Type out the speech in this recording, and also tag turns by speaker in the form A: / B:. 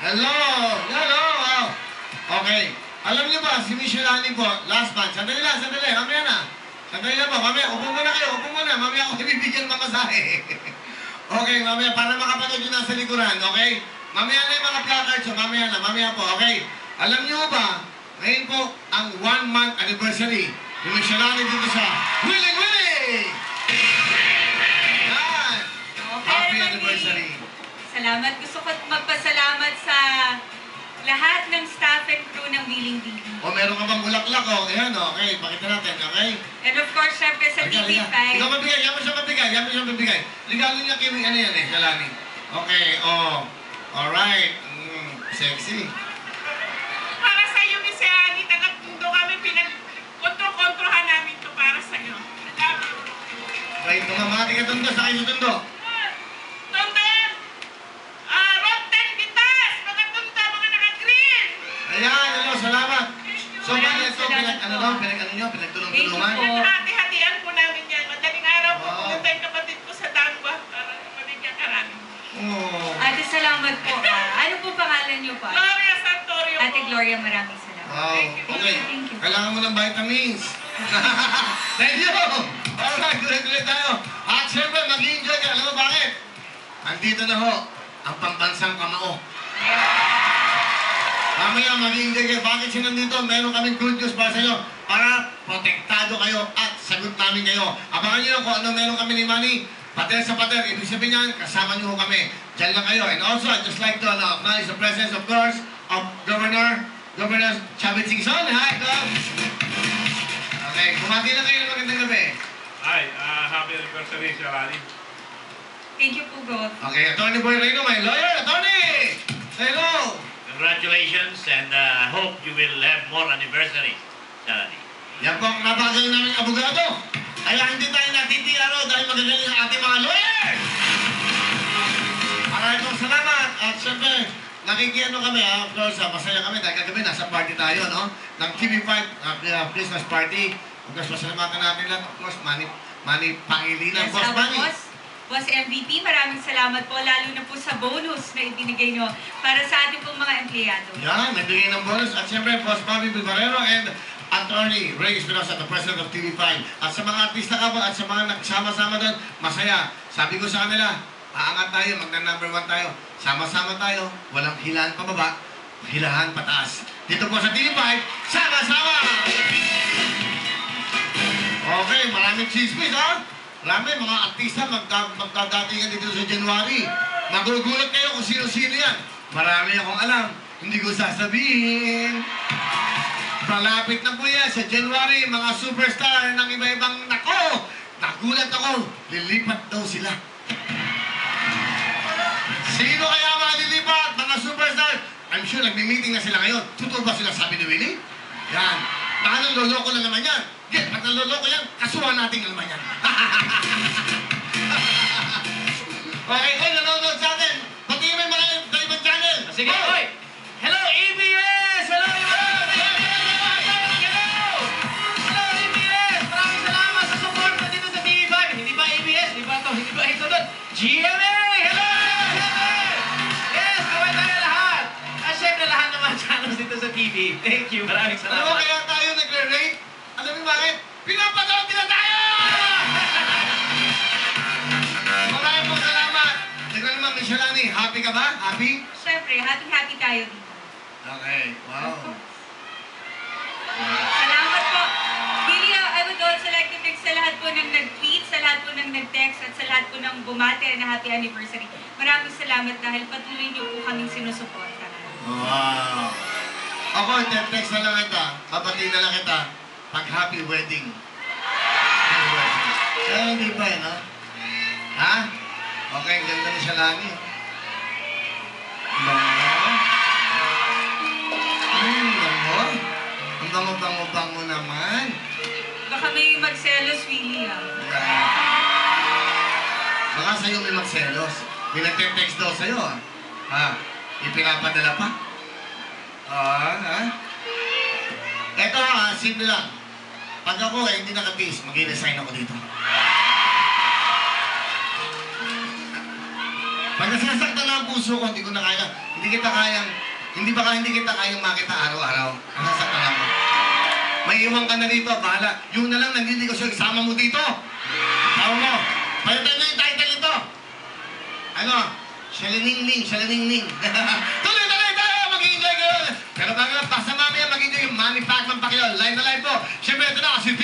A: Hello! Hello! Okay. Alam niyo ba, si Miss Yolani po, last month, sandali lang, mamaya na. Sandali lang po, mamaya, upo muna kayo, mamaya ako ibibigyan mga masahe. Okay, mamaya, para makapanood yun nasa likuran, okay? Mamaya na yung mga placards, so mamaya po, okay? Alam niyo ba, ngayon po, ang 1-month anniversary ni Miss Yolani dito sa Willing Willing! Yan! Happy anniversary!
B: Salamat. Gusto ko magpasalamat sa lahat ng staff and crew ng Willing Willing.
A: O, meron ka bang bulaklak, o? Ayan, okay, pakita natin, okay?
B: And of course, syempre sa TV5.
A: Ikaw mabigay, yan mo siya mabigay. Regalo niya kimi, ano yan Yolani. Okay, alright. Sexy.
C: Para sa iyo, Miss Yolani, taga-pundo kami, pinag-kontrohan namin to para sa iyo.
A: Right, tumamati ka tundo, sakay sa tundo.
C: Tonton! Road 10 Vitas! Mga tunda, mga naka-green!
A: Ayan, hello, salamat. So, paano ito, pinagtulong-tulungan?
C: Pinag-hati-hatian po namin yan. Madaling araw po, pumunta yung kapatid ko sa Dangwa para mabigyan karami.
B: Ate, salamat po. Ano po pangalan niyo pa?
C: Gloria Santorio po.
B: Ate Gloria, maraming salamat.
A: Wow, okay.
B: Thank you.
A: Kailangan mo ng vitamins. Thank you! Alright, tuloy-tuloy tayo. At syempre, mag-enjoy ka. Alam mo bakit? Andito na ho, ang pambansang kamao. Mamaya mag-enjoy kayo. Bakit siya nandito? Meron kaming good news para sa inyo. Para protektado kayo at sagot namin kayo. Abangan nyo kung ano meron kami ni Manny. Pader sa pader. Ibig sabihin yan, kasama nyo kami. Diyan lang kayo. And also, I'd just like to acknowledge the presence, of course, of Governor Chavit Singson. Hi, Gov! Okay, kumati lang kayo ng magandang gabi.
D: Hi, happy anniversary, Yolani.
B: Thank you po, God.
A: Okay, Attorney Boy Reyno, my lawyer. Attorney! Say hello!
E: Congratulations, and I hope you will have more anniversary, Yolani.
A: Yan po ang napakagaling namin abogado. Kaya hindi tayo natitiyaro dahil magagaling ang ating mga lawyers! Maraming pong salamat. At syempre, nakikiano kami, of course, masaya kami dahil kagabi nasa party tayo, no? Ng TV5 Christmas party. Of course, masalamatan natin lahat. Of course, Manny Pangilinan,
B: Yes,
A: Boss Manny.
B: Boss MVP, maraming salamat po, lalo na po sa bonus na ibinigay nyo para sa ating pong mga empleyado.
A: Yan, nagbigay ng bonus. At syempre, Boss Bobby Bilbarero and Attorney Ray Espinosa, the President of TV5. At sa mga artista ka po at sa mga nagsama-sama doon, masaya. Sabi ko sa kanila, aangat tayo, magna-number 1 tayo. Sama-sama tayo, walang hilahan pababa, hilahan pataas. Dito po sa TV5, sama-sama! Okay, maraming chismis, ha? Marami, mga artista magdadatingan dito sa January. Magugulat kayo kung sino-sino yan. Marami akong alam, hindi ko sasabihin. Malapit na po yan sa January, mga superstar ng iba-ibang nako. Nagulat ako, lilipat daw sila. Sino kaya mga lilipat? Mga superstar? I'm sure nagmi-meeting na sila ngayon. Totoo ba sila sabi ni Willie? Yan. Baka nang loloko na naman yan. Get, pag naloloko yan, kasuhan natin naman yan. Okay, oy, nanonood sa atin. Pati may mga ibang channel.
E: Sige, oy! Hello, ABS! Hello, ABS! Maraming salamat sa support na dito sa TV5. Hindi ba ABS? Hindi ba ito? Hindi ba ito doon? GMA! Hello! Yes, kaway tayo lahat. At syempre lahat ng mga channels dito sa TV. Thank you. Maraming
A: Ano mo
E: salamat.
A: kaya tayo nagre-rate? Alam mo bakit? Pinapanood nila tayo! Maraming po salamat. Tignan naman, Miss Yolani, happy ka ba? Happy?
B: Siyempre, happy-happy tayo dito.
A: Okay, wow.
B: Salamat po. Really, I would also like to thank sa lahat po ng nag-tweet, sa lahat po ng nag-text, at sa lahat po ng bumate na happy anniversary. Maraming salamat dahil patuloy niyo po kaming sinusuporta.
A: Wow. Ako, text na lang kita. Babati na lang kita. Pag happy wedding. Happy wedding. Kaya hindi pa yun, ha? Ha? Okay, ang ganda ni Shalani. Bango. Bango. Ang bango-bango-bango naman.
B: Baka may magselos, Willie,
A: Yeah. Baka sa'yo may magselos. May nagte-text daw sa'yo, ha? Ha? Ipinapadala pa? Ha? Eto, ha? Simple lang. Pag ako hindi nakabis, mag-resign ako dito. Pag nasasaktan na ang puso puso ko, hindi ko na kaya. Hindi kita kayang makita araw-araw. Nasaktan ako. May iwan ka na dito, bahala. Yung na lang, nandito ko siya, isama mo dito. Tama mo. Palitan na yung title ito. Ano? Shaliningning. Tuloy tayo, mag-enjoy kayo. Pero bago na, basta mamaya mag-enjoy yung Manny Pacman Pacquiao. Live na live po. Siyempre, ito na, si